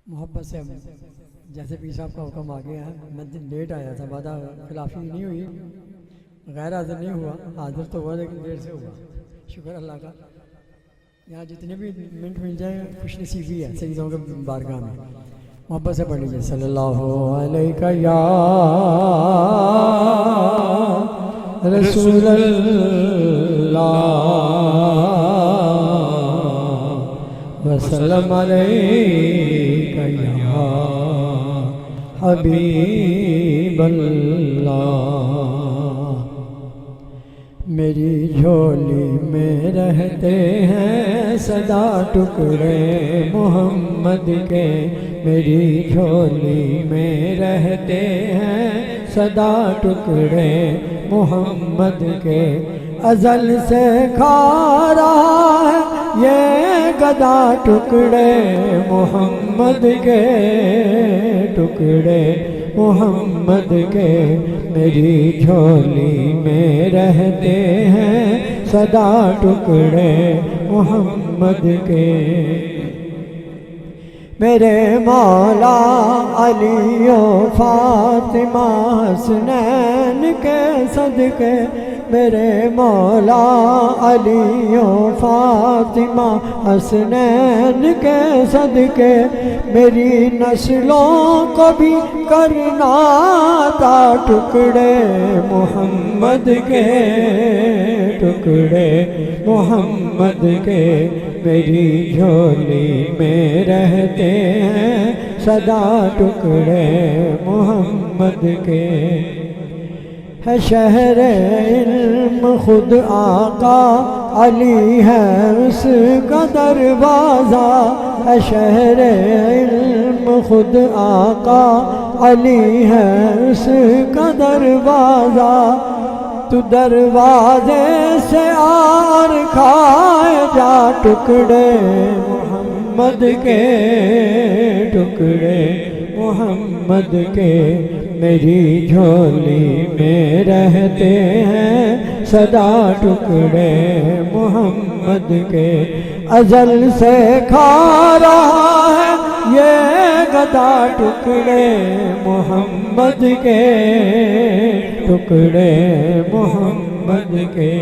محبت سے جیسے پیر صاحب کا حکم آ گیا ہے، میں لیٹ آیا تھا، وعدہ خلافی نہیں ہوئی، غیر حاضر نہیں ہوا، حاضر تو ہوا لیکن دیر سے ہوا، شکر اللہ کا۔ یہاں جتنے بھی منٹ مل جائیں خوش نصیبی ہے سیدوں کے بارگاہ میں۔ محبت سے پڑھ لیجیے صلی اللہ علیہ یا رسول اللہ وسلم علیک یا حبیب اللہ۔ میری جھولی میں رہتے ہیں سدا ٹکڑے محمد کے، میری جھولی میں رہتے ہیں سدا ٹکڑے محمد کے، ازل سے کھا رہا ہے یہ گدا ٹکڑے محمد کے، ٹکڑے محمد کے، میری جھولی میں رہتے ہیں سدا ٹکڑے محمد کے۔ میرے مولا علی و فاطمہ حسنین کے صدقے، میرے مولا علی و فاطمہ حسنین کے صدقے، میری نسلوں کو بھی کرنا تھا ٹکڑے محمد کے، ٹکڑے محمد کے، میری جھولی میں رہتے ہیں سدا ٹکڑے محمد کے۔ ہے شہر علم خود آقا علی ہے اس کا دروازہ، ہے شہر علم خود آقا علی ہے اس کا دروازہ، تو دروازے سے آر کھائے جا ٹکڑے محمد کے، ٹکڑے محمد کے، میری جھولی میں رہتے ہیں سدا ٹکڑے محمد کے، ازل سے کھا رہا ہے یہ گدا ٹکڑے محمد کے، ٹکڑے محمد کے۔